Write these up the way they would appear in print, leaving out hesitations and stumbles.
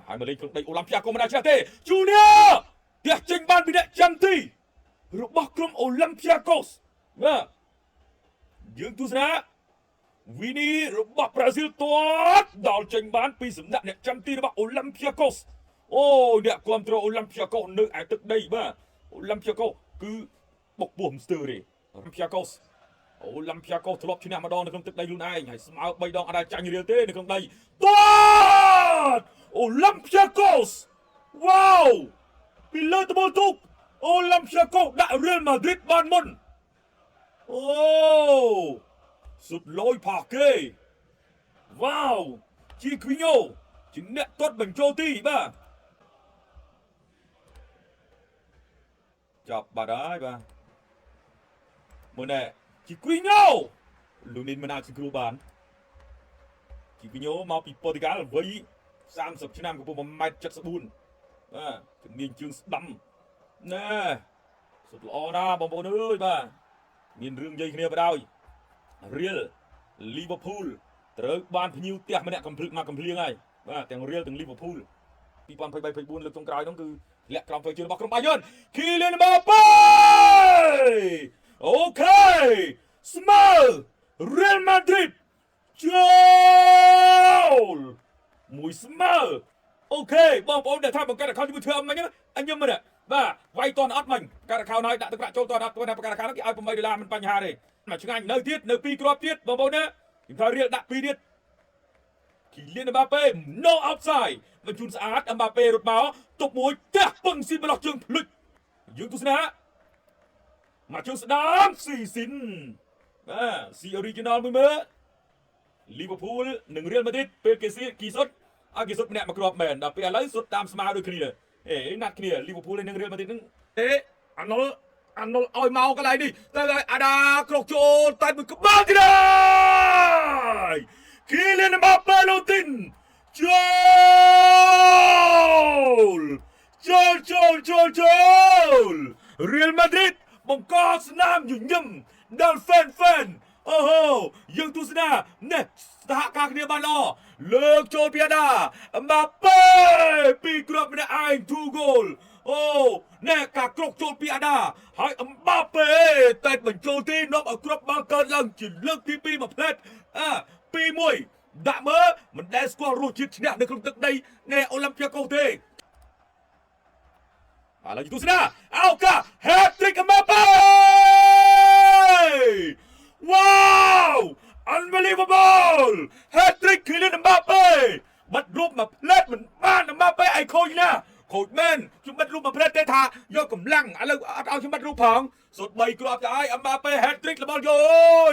ហើយមកលេងក្នុងដីអូឡាំពីយ៉ាកូមិនដែរចេះទេ Junior ទះចេញបានពីអ្នកចាំទីរបស់ក្រុមអូឡាំពីយ៉ាកូសបាទយើងទស្សនាវីនីរបស់ប្រេស៊ីលទាត់ដល់ចេញបានពីសំណាក់អ្នកចាំទីរបស់អូឡាំពីយ៉ាកូសអូអ្នកគ្រប់គ្រងអូឡាំពីយ៉ាកូសនៅឯទឹកដីបាទអូឡាំពីយ៉ាកូសគឺបុកពោះមិនស្ទើរទេអូឡាំពីយ៉ាកូសអូឡាំពីយ៉ាកូសធ្លាប់ឈ្នះម្ដងនៅក្នុងទឹកដីខ្លួនឯងហើយស្មើ3ដងអត់ដែលចាញ់រៀលទេនៅក្នុងដីទាត់អូឡាំពីយ៉ាកូសវ៉ាវពីលើត្បូងទូកអូឡាំពីយ៉ាកូសដាក់រៀលម៉ាឌ្រីតបានមុនអូសុดលយផាគេវ៉ាវជីគ្វីញ៉ូជាអ្នកទាត់បញ្ចូលទីបាទចាប់បាត់ហើយបាទមើលណែជីគ្វីញ៉ូលោកនេះមិនអាចសង្គ្រោះបានជីគ្វីញ៉ូមកពីប៉ូទុយហ្គាល់វ័យ30ឆ្នាំកម្ពស់1.74 ម៉ែត្របាទជំនាញជើងស្ដាំណែសុดល្អណាស់បងប្អូនអើយបាទមានរឿងនិយាយគ្នាបណ្ដោយរៀលលីវើពូលត្រូវបានភ្ញៀវផ្ទះម្នាក់កំភ្លឹកមកកំភ្លៀងហើយបាទទាំងរៀលទាំងលីវើពូល2023-24លើកចុងក្រោយហ្នឹងគឺលាក់ក្រោមធ្វើជើងរបស់ក្រុមបាយ័នគីលៀនម៉ាប៉េអូខេស្មើរៀលម៉ាឌ្រីតចូលមួយស្មើអូខេបងប្អូនដែលថាបង្កើត account Twitter មិញណាអញញឹមមើលបាទវាយតន់អត់មិញបង្កើត account ហើយដាក់ទឹកប្រាក់ចូលតន់អត់ទៅណាបង្កើត account គេឲ្យ$8មិនបញ្ហាទេមកឆ្ងាញ់នៅទៀតនៅ2គ្រាប់ទៀតបងប្អូនណាខ្ញុំថារៀលដាក់2ទៀតគីលៀនម៉ាប៉េ no outside បញ្ជូនស្អាតម៉ាប៉េរត់មកទុកមួយទះពឹងស៊ីម្លោះជើងភ្លុចយើងទស្សនាមកជើងស្ដាមស៊ីស៊ីនបាទស៊ី original មួយមើលលីវើពូលនិងរៀលម៉ាឌ្រីតពេលគេស៊ីគីសុតឲ្យគេសុតម្នាក់មកគ្រាប់មែនដល់ពេលឥឡូវសុតតាមស្មើដូចគ្នាណាត់គ្នាលីវើពូលនិងរៀលម៉ាឌ្រីតហ្នឹងអាណុលឲ្យមកកន្លែងនេះទៅឲ្យអាដាក្រោកចូលតែមួយក្បាលទៀតហើយគីលៀនម៉ាប៉េឡូទីនចូលរៀលម៉ាឌ្រីតបង្កស្នាមញញឹមដល់ហ្វេនអូហូយើងទស្សនានេះសហការគ្នាបានល្អលើកចូលពីអាដាម៉ាប៉េពីគ្រាប់ម្នាក់ឯង2 goal អូណែការក្រោកចូលពីអាដាហើយអម្បាប៉េតែបញ្ចូលទីនាំឲ្យគ្រាប់បាល់កើតឡើងជាលើកទី2មកផ្លែត2-1ដាក់មើលមិនដែលស្គាល់រសជាតិឈ្នះនៅក្នុងទឹកដីនៃអូឡាំពីយ៉ាកូសទេឥឡូវទស្សនាអោកា hat-trick អម្បាប៉េ wow unbelievable hat-trick គីលៀនអម្បាប៉េបាត់រូបមកផ្លែតមិនបានអម្បាប៉េឲ្យខូចណាខូចមែនខ្ញុំបាត់រូបមកផ្លែតទេថាយកកម្លាំងឥឡូវអត់ឲ្យខ្ញុំបាត់រូបផងសុទ្ធ3គ្រាប់ទៅឲ្យអម្បាប៉េ hat-trick របស់យោ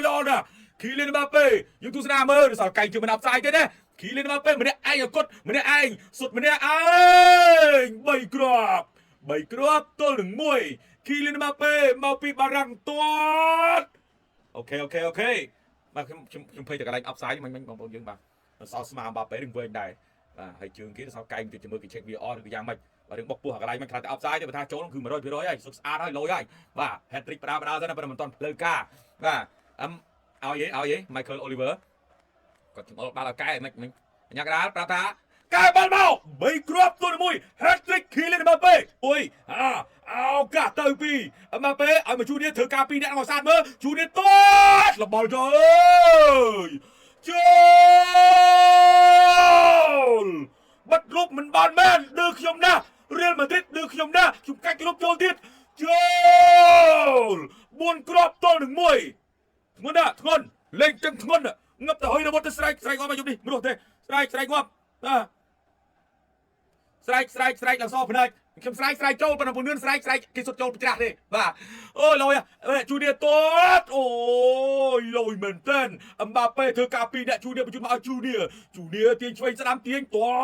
ល្អណាស់គីលៀនអម្បាប៉េយើងទស្សនាមើលសល់កែងជើងមិនអបផ្សាយទេណាគីលៀនអម្បាប៉េម្នាក់ឯងអកុតម្នាក់ឯងសុទ្ធម្នាក់ឯង3គ្រាប់ទល់នឹង1គីលៀនអម្បាប៉េមកពីបារាំងទាត់អូខេបាទខ្ញុំភ័យតែកន្លែងអបផ្សាយមិញបងប្អូនយើងបាទសល់ស្មាអម្បាប៉េនឹងវិញដែរបាទហើយជើងគេសល់កែងទៅមើលគេ check VR ឬក៏យ៉ាងម៉េចបាទរឿងបុកពោះកន្លែងមិនខ្លាចតែអបផ្សាយទេបើថាចូលគឺ 100% ហើយសុទ្ធស្អាតហើយលយហើយបាទ hat-trick បដាទៅណាប៉ុន្តែមិនទាន់ផ្លូវការបាទឲ្យ Michael Oliver គាត់ជំអល់បាល់ឲ្យកែមិនញ៉ាក់ដាល់ប្រាប់ថាកែបាល់មក3គ្រាប់ទល់នឹង1 hat-trick គីលៀនម៉ាប៉េអុយអោកាទៅពីម៉ាប៉េឲ្យមកJuniorធ្វើការ2អ្នកមកសាទមើលJuniorទាត់លបល់ចូលបាត់រូបមិនបានមែនឌឺខ្ញុំណារៀលម៉ាឌ្រីតឌឺខ្ញុំណាខ្ញុំកាច់រូបចូលទៀតចូល4គ្រាប់ទល់នឹង1ធ្ងន់ណាធ្ងន់លេងចឹងធ្ងន់ងឹបទៅហើយរវត្តទៅស្រែកងាប់មកយប់នេះមនុស្សទេស្រែកងាប់ស្រែកឡើងសភ្នែកខ្ញុំស្រែកចូលប៉ុន្តែពងឿនស្រែកគេសុទ្ធចូលប្រច្រាស់ទេបាទអូយលយJuniorទាត់អូយលយមែនតើអម្បាប៉េធ្វើការ2អ្នកJuniorបញ្ជូនមកឲ្យJuniorទាញឆ្វេងស្ដាំទាញទា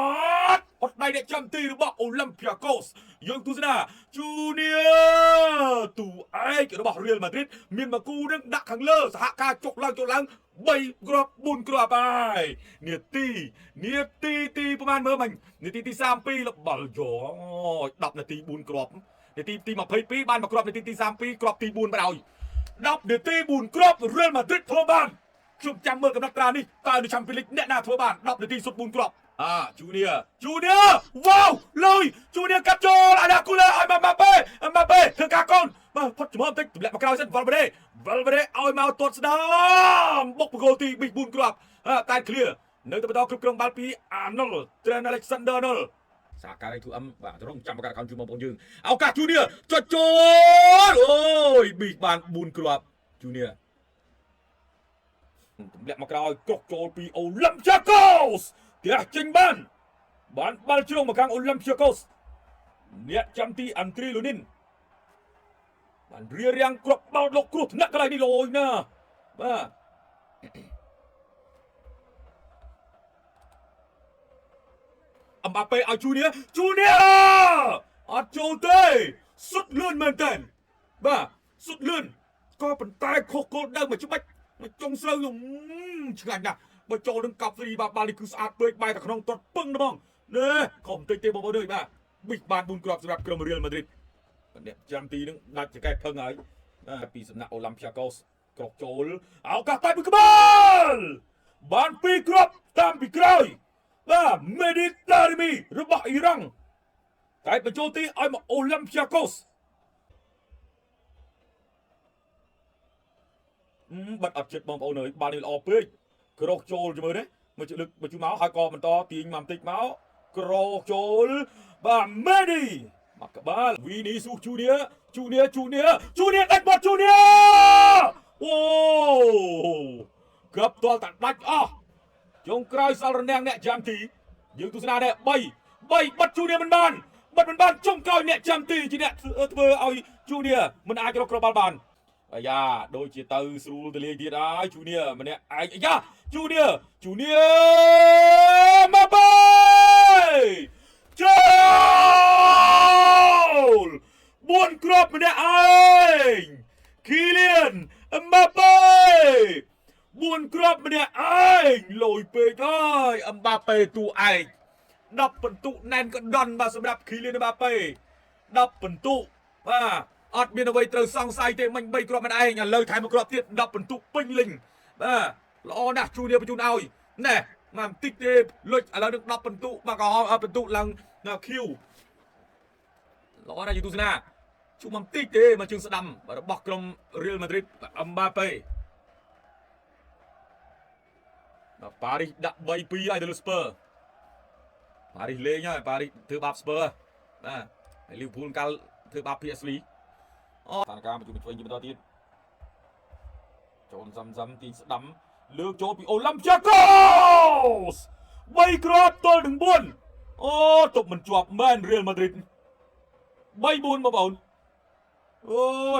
ត់អត់ដៃអ្នកចាំទីរបស់អូឡាំពីយ៉ាកូសយើងទស្សនាJuniorទូឯករបស់រៀលម៉ាឌ្រីតមានមកគូនឹងដាក់ខាងលើសហការចុកឡើង3គ្រាប់4គ្រាប់ហើយនាទីទីប្រហែលមើលមិញនាទីទី32លបាល់យោ10នាទី4គ្រាប់នាទីទី22បានមកគ្រាប់នាទីទី32គ្រាប់ទី4បណ្ដោយ10នាទី4គ្រាប់រៀលម៉ាឌ្រីតធ្វើបានខ្ញុំចាំមើលកំណត់ត្រានេះតើនៅឆាំពីលីកអ្នកណាធ្វើបាន10នាទីសុទ្ធ4គ្រាប់ จูเนียว้าวเลยจูเนียกับโจลอาดากูเลยมาเป้เธอกากอนมาพัดจมูกติดแหลมกราวเส้นวอลเบเดเอามาตรวจสนามบกปกติบิ๊กบุญกรับตายเคลียร์เนื้อตัวไปต่อกรุบกรองบาลปีอาร์โนลเทรนอเล็กซานเดอร์โนลสาการไอ้ทุกว่าจะต้องจำประกาศการจูมองยืนเอากาจูเนียโจโอ้ยบิ๊กบานบุญกรับจูเนียแหลมกราวกรอกโจปีโอลัมชาโกสเดี๋ยวจิงบ้านชื่อมากังโอลัมชาโกสเนี่ยจำที่อันตรีลูนินมันเรียงกรอบบอลลกครุฑนักอะไรนี่ลอยนะมาอัมบาเป้เอาจูเนียอาโจเต้สุดเลื่อนเหมือนกันบ้าสุดเลื่อนก็เป็นตายโคโค่ได้เหมือนชุบไปมันจงเสืออยู่ช่างนะมาโจดึงกับสีบาลีคือสะอาดเปิดใบแต่ขนมตดปึ้งนะบ้องเนี่ยของเตะบอลเลยบ้าบิ๊กบานบุญกรอบสำหรับกรมเรียลมาดริดเนี่ยจำตีนึงน่าจะแก้เพิ่งไงปีสำนักโอลัมปิอาโกสกรอกโจลเอากาตายบุกบอลบานปีกรอบตามปีกรอยเมดิเตอร์มีระบาดอิรังกลายเป็นโจตีไอ้มาโอลัมปิอาโกสบัดอัดเจ็ดบอลเอาหน่อยบาลีออกไปกรอกโจลจะมือเนี่ยมันจะลึกมันจะเมาส์หายกอมันต่อตีมันติดเมาส์กรอกโจลเมดิมักกะบาลวีนีสูจูเนียได้บอลจูเนียโอ้กับตัวตัดดัดจงกลายสารแนงเนี่ยจำตียืนตุสนาเนี่ยใบบัดจูเนียมันบานจงกลายเนี่ยจำตีจีเนี่ยเธอเอาจูเนียมันอาจจะกระบาลบานยาโดยจีตาสูตรเลียดีได้จูเนียมันเนี่ยยาจูเนียมาไปโจลบุญกรอบมันเนี่ยคิเลียนมาไปบุญกรอบมันเนี่ยลอยไปได้อัมบาเป้ตัวดับเป็นตุแนนก็ดอนมาสำหรับคิเลียนอัมบาเป้ดับเป็นตุอดเมียนเอาไว้เติมซองไซเตมันใบกรอบมันอย่าเลยถ่ายมากรอบเทียดับเป็นตุปิ้งลิงรอนะจูเนียไปจูนเอาแน่มาติ๊กเดบเลยอะไรนึกดับเป็นตุมาก่อนเป็นตุลังคิวรอนะอยู่ตุสนาชูมันติ๊กเดมาจึงสดำมาบอกกลมเรียลมาดริดอัมบาเป้ปารีสดับใบปีไอเดลสเปอร์ปารีสเลี้ยงปารีสถือบาปสเปอร์ลิเวอร์พูลกัลถือบาปพีเอสลีสถานการณ์มันจะเป็นช่วยยิงต่อทีโจนซ้ำตีสดำเลือกโจปีโอลัมปิอาโกสใบกรอบตัวหนึ่งบุญตบมันจวบแมนเรียลมาดริดใบบุญมาบ่น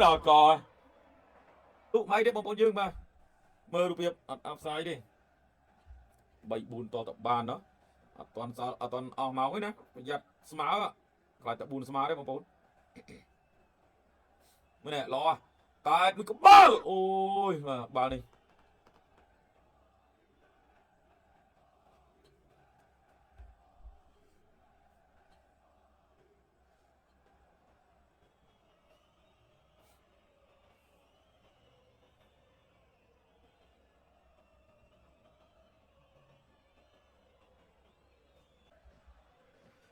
ดาวก่อนลูกไม้ได้บอลยืมมาเมื่อรูปเปียบอัพไซด์ดิใบบุญต่อตับบานเนาะตอนเอาเมาไว้นะประหยัดสมาร์ทกลายแต่บุญสมาร์ทได้บอลไม่แน่รอตายมันก็บ้าโอ้ยมาบ้านี่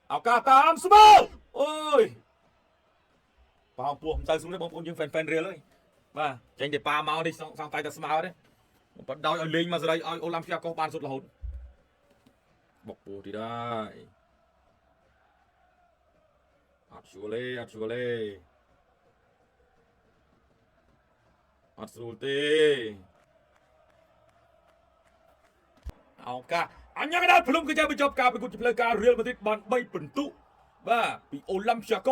เอากาตามสมาร์โอ้ยปาปวมใจสูงเลยบางคนยังแฟนเรือเลยมาใจเด็ดปลาเมาดิสองไตแต่สมาร์ดิปัดดาวเอาลิงมาสไลด์เอาโอลัมปิอาโกบานสุดละหุ่นบอกปูที่ได้อัดชัวเล่อัดสูเต้เอากะอันยังได้พลุมก็จะไปจบการเป็นกุญแจเพลการเรียลมาดริดบอลใบปิ่นตุบ้าปีโอลัมปิอาโก